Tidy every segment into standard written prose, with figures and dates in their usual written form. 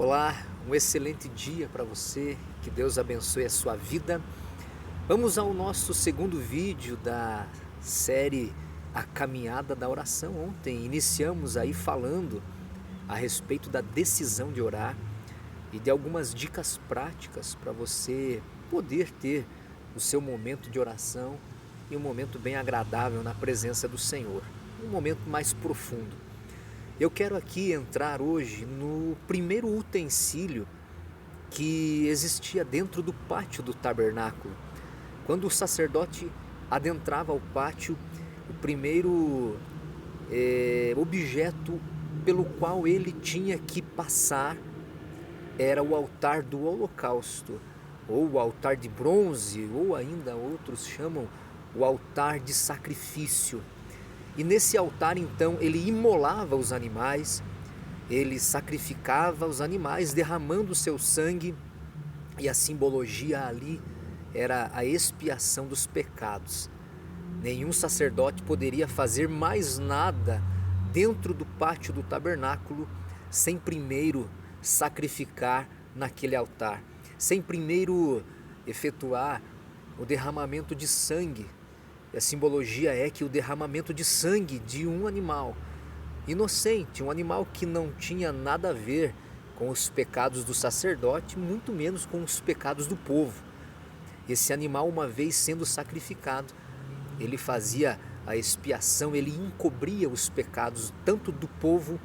Olá, um excelente dia para você, que Deus abençoe a sua vida. Vamos ao nosso segundo vídeo da série A Caminhada da Oração. Ontem iniciamos aí falando a respeito da decisão de orar e de algumas dicas práticas para você poder ter o seu momento de oração e um momento bem agradável na presença do Senhor, um momento mais profundo. Eu quero aqui entrar hoje no primeiro utensílio que existia dentro do pátio do tabernáculo. Quando o sacerdote adentrava o pátio, o primeiro objeto pelo qual ele tinha que passar era o altar do holocausto, ou o altar de bronze, ou ainda outros chamam o altar de sacrifício. E nesse altar então ele imolava os animais, ele sacrificava os animais derramando o seu sangue, e a simbologia ali era a expiação dos pecados. Nenhum sacerdote poderia fazer mais nada dentro do pátio do tabernáculo sem primeiro sacrificar naquele altar, sem primeiro efetuar o derramamento de sangue. E a simbologia é que o derramamento de sangue de um animal inocente, um animal que não tinha nada a ver com os pecados do sacerdote, muito menos com os pecados do povo. Esse animal, uma vez sendo sacrificado, ele fazia a expiação, ele encobria os pecados tanto do povo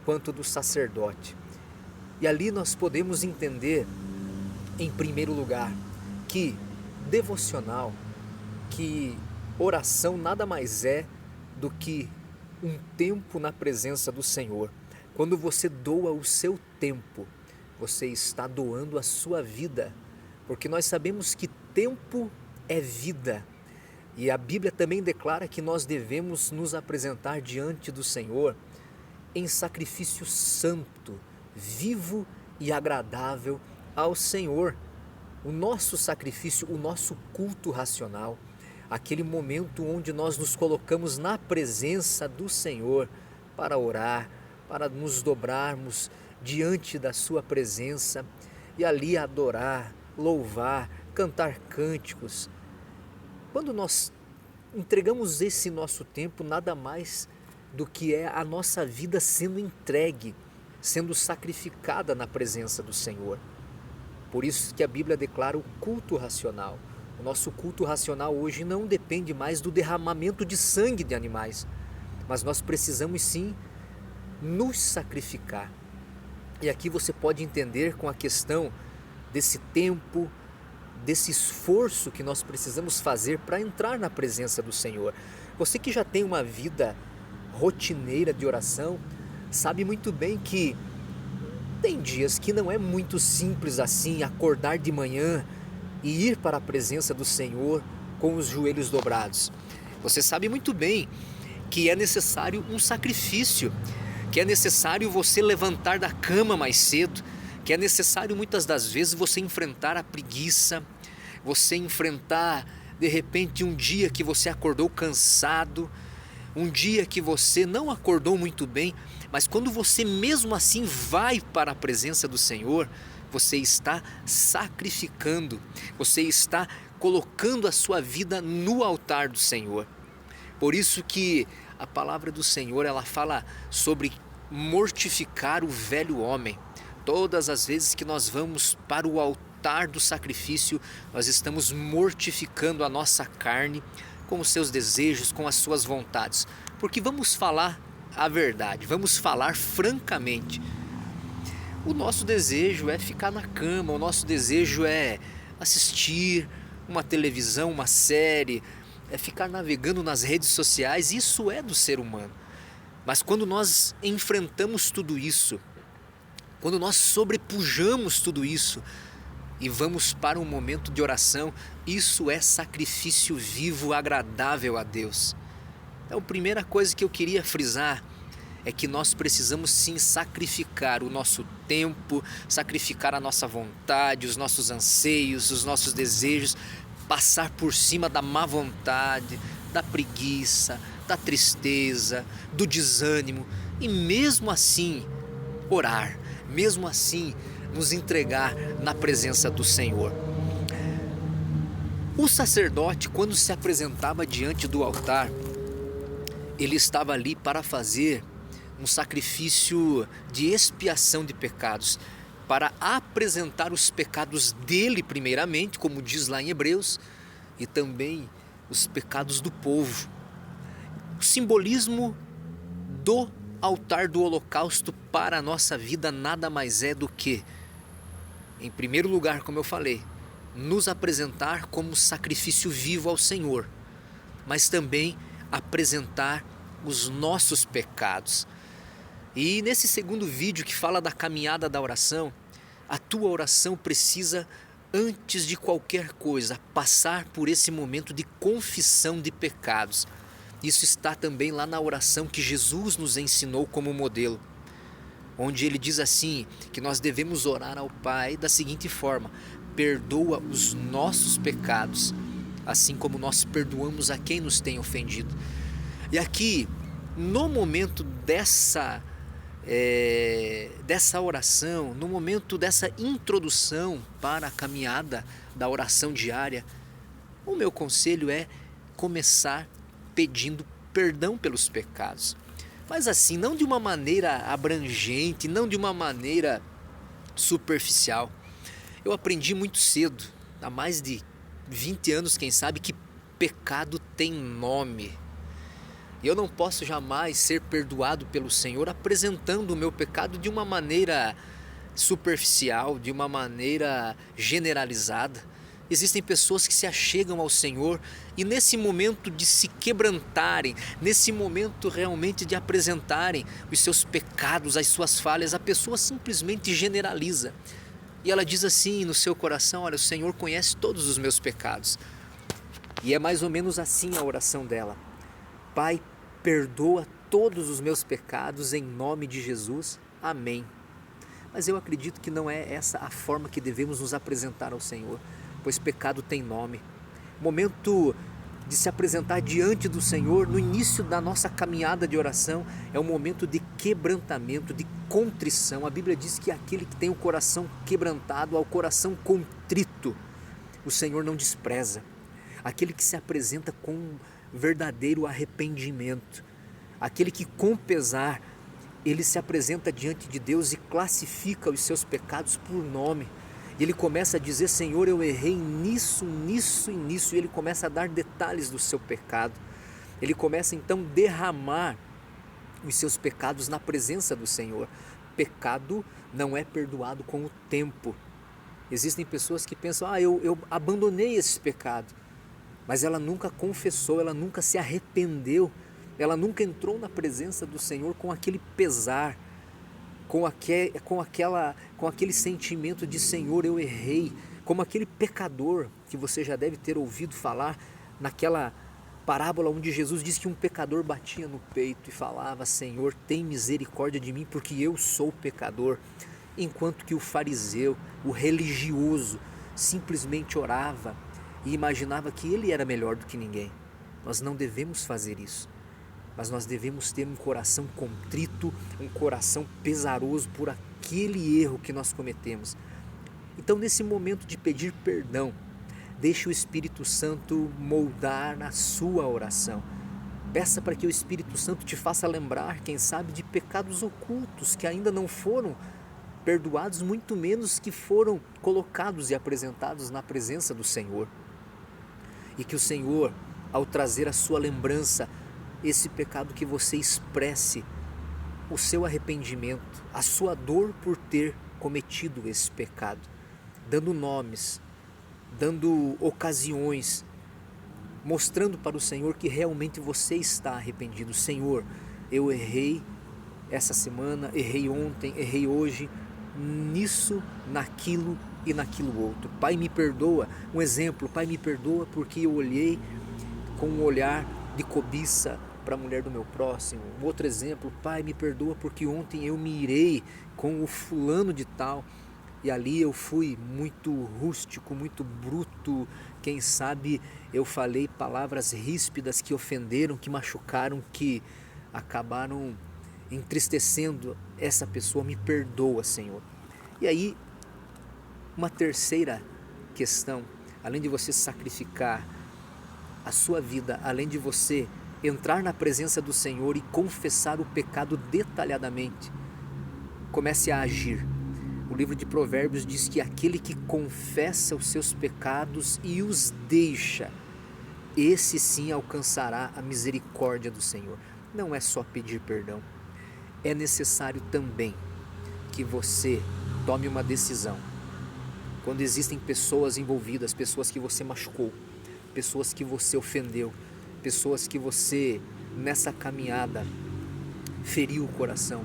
quanto do sacerdote. E ali nós podemos entender, em primeiro lugar, que devocional, que oração nada mais é do que um tempo na presença do Senhor. Quando você doa o seu tempo, você está doando a sua vida, porque nós sabemos que tempo é vida. E a Bíblia também declara que nós devemos nos apresentar diante do Senhor em sacrifício santo, vivo e agradável ao Senhor. O nosso sacrifício, o nosso culto racional, aquele momento onde nós nos colocamos na presença do Senhor para orar, para nos dobrarmos diante da sua presença e ali adorar, louvar, cantar cânticos. Quando nós entregamos esse nosso tempo, nada mais do que é a nossa vida sendo entregue, sendo sacrificada na presença do Senhor. Por isso que a Bíblia declara o culto racional. O nosso culto racional hoje não depende mais do derramamento de sangue de animais, mas nós precisamos sim nos sacrificar. E aqui você pode entender com a questão desse tempo, desse esforço que nós precisamos fazer para entrar na presença do Senhor. Você que já tem uma vida rotineira de oração, sabe muito bem que tem dias que não é muito simples assim acordar de manhã e ir para a presença do Senhor com os joelhos dobrados. Você sabe muito bem que é necessário um sacrifício, que é necessário você levantar da cama mais cedo, que é necessário muitas das vezes você enfrentar a preguiça, você enfrentar de repente um dia que você acordou cansado, um dia que você não acordou muito bem, mas quando você mesmo assim vai para a presença do Senhor, você está sacrificando, você está colocando a sua vida no altar do Senhor. Por isso que a palavra do Senhor, ela fala sobre mortificar o velho homem. Todas as vezes que nós vamos para o altar do sacrifício, nós estamos mortificando a nossa carne com os seus desejos, com as suas vontades. Porque vamos falar a verdade, vamos falar francamente. O nosso desejo é ficar na cama, o nosso desejo é assistir uma televisão, uma série, é ficar navegando nas redes sociais. Isso é do ser humano. Mas quando nós enfrentamos tudo isso, quando nós sobrepujamos tudo isso e vamos para um momento de oração, isso é sacrifício vivo, agradável a Deus. Então, a primeira coisa que eu queria frisar é que nós precisamos sim sacrificar o nosso tempo, sacrificar a nossa vontade, os nossos anseios, os nossos desejos, passar por cima da má vontade, da preguiça, da tristeza, do desânimo e mesmo assim orar, mesmo assim nos entregar na presença do Senhor. O sacerdote, quando se apresentava diante do altar, ele estava ali para fazer um sacrifício de expiação de pecados, para apresentar os pecados dele primeiramente, como diz lá em Hebreus, e também os pecados do povo. O simbolismo do altar do holocausto para a nossa vida nada mais é do que, em primeiro lugar, como eu falei, nos apresentar como sacrifício vivo ao Senhor, mas também apresentar os nossos pecados. E nesse segundo vídeo que fala da caminhada da oração, a tua oração precisa, antes de qualquer coisa, passar por esse momento de confissão de pecados. Isso está também lá na oração que Jesus nos ensinou como modelo, onde ele diz assim, que nós devemos orar ao Pai da seguinte forma: perdoa os nossos pecados, assim como nós perdoamos a quem nos tem ofendido. E aqui, no momento dessa oração, no momento dessa introdução para a caminhada da oração diária, o meu conselho é começar pedindo perdão pelos pecados. Mas assim, não de uma maneira abrangente, não de uma maneira superficial. Eu aprendi muito cedo, há mais de 20 anos, quem sabe, que pecado tem nome. E eu não posso jamais ser perdoado pelo Senhor apresentando o meu pecado de uma maneira superficial, de uma maneira generalizada. Existem pessoas que se achegam ao Senhor e nesse momento de se quebrantarem, nesse momento realmente de apresentarem os seus pecados, as suas falhas, a pessoa simplesmente generaliza. E ela diz assim no seu coração: olha, o Senhor conhece todos os meus pecados. E é mais ou menos assim a oração dela: Pai, perdoa todos os meus pecados em nome de Jesus. Amém. Mas eu acredito que não é essa a forma que devemos nos apresentar ao Senhor, pois pecado tem nome. O momento de se apresentar diante do Senhor, no início da nossa caminhada de oração, é um momento de quebrantamento, de contrição. A Bíblia diz que aquele que tem o coração quebrantado, ao coração contrito, o Senhor não despreza. Aquele que se apresenta com verdadeiro arrependimento, aquele que com pesar ele se apresenta diante de Deus e classifica os seus pecados por nome. E ele começa a dizer: Senhor, eu errei nisso, nisso e nisso. E ele começa a dar detalhes do seu pecado. Ele começa então a derramar os seus pecados na presença do Senhor. Pecado não é perdoado com o tempo. Existem pessoas que pensam: eu abandonei esse pecado. Mas ela nunca confessou, ela nunca se arrependeu, ela nunca entrou na presença do Senhor com aquele pesar, com aquele sentimento de Senhor, eu errei, como aquele pecador que você já deve ter ouvido falar naquela parábola onde Jesus diz que um pecador batia no peito e falava: Senhor, tem misericórdia de mim porque eu sou pecador. Enquanto que o fariseu, o religioso, simplesmente orava e imaginava que ele era melhor do que ninguém. Nós não devemos fazer isso, mas nós devemos ter um coração contrito, um coração pesaroso por aquele erro que nós cometemos. Então, nesse momento de pedir perdão, deixe o Espírito Santo moldar a sua oração. Peça para que o Espírito Santo te faça lembrar, quem sabe, de pecados ocultos que ainda não foram perdoados, muito menos que foram colocados e apresentados na presença do Senhor. E que o Senhor, ao trazer a sua lembrança esse pecado, que você expresse o seu arrependimento, a sua dor por ter cometido esse pecado, dando nomes, dando ocasiões, mostrando para o Senhor que realmente você está arrependido. Senhor, eu errei essa semana, errei ontem, errei hoje, nisso, naquilo e naquilo outro. Pai, me perdoa. Um exemplo: Pai, me perdoa porque eu olhei com um olhar de cobiça para a mulher do meu próximo. Um outro exemplo: Pai, me perdoa porque ontem eu me irei com o fulano de tal e ali eu fui muito rústico, muito bruto. Quem sabe eu falei palavras ríspidas que ofenderam, que machucaram, que acabaram entristecendo essa pessoa, me perdoa, Senhor. E aí, uma terceira questão, além de você sacrificar a sua vida, além de você entrar na presença do Senhor e confessar o pecado detalhadamente, comece a agir. O livro de Provérbios diz que aquele que confessa os seus pecados e os deixa, esse sim alcançará a misericórdia do Senhor. Não é só pedir perdão, é necessário também que você tome uma decisão. Quando existem pessoas envolvidas, pessoas que você machucou, pessoas que você ofendeu, pessoas que você nessa caminhada feriu o coração,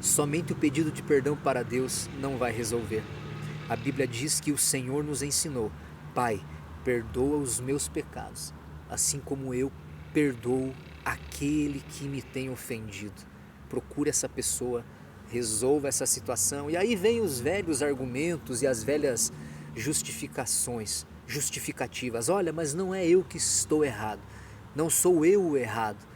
somente o pedido de perdão para Deus não vai resolver. A Bíblia diz que o Senhor nos ensinou: Pai, perdoa os meus pecados, assim como eu perdoo aquele que me tem ofendido. Procure essa pessoa, resolva essa situação. E aí vem os velhos argumentos e as velhas justificativas. Olha, mas não é eu que estou errado, não sou eu o errado,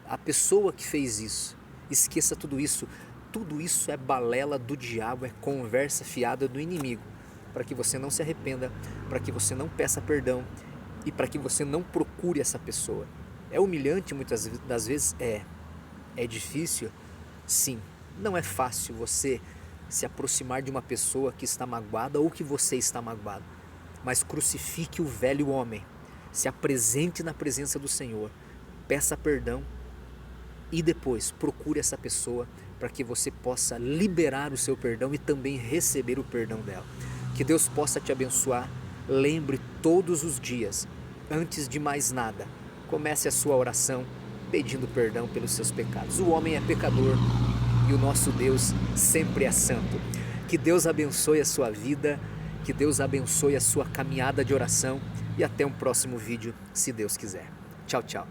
a pessoa que fez isso. Esqueça tudo isso. Tudo isso é balela do diabo, é conversa fiada do inimigo, para que você não se arrependa, para que você não peça perdão e para que você não procure essa pessoa. É humilhante muitas das vezes? É difícil? Sim. Não é fácil você se aproximar de uma pessoa que está magoada ou que você está magoado, mas crucifique o velho homem, se apresente na presença do Senhor, peça perdão e depois procure essa pessoa para que você possa liberar o seu perdão e também receber o perdão dela. Que Deus possa te abençoar. Lembre todos os dias, antes de mais nada, comece a sua oração pedindo perdão pelos seus pecados. O homem é pecador e o nosso Deus sempre é santo. Que Deus abençoe a sua vida, que Deus abençoe a sua caminhada de oração e até um próximo vídeo, se Deus quiser. Tchau, tchau.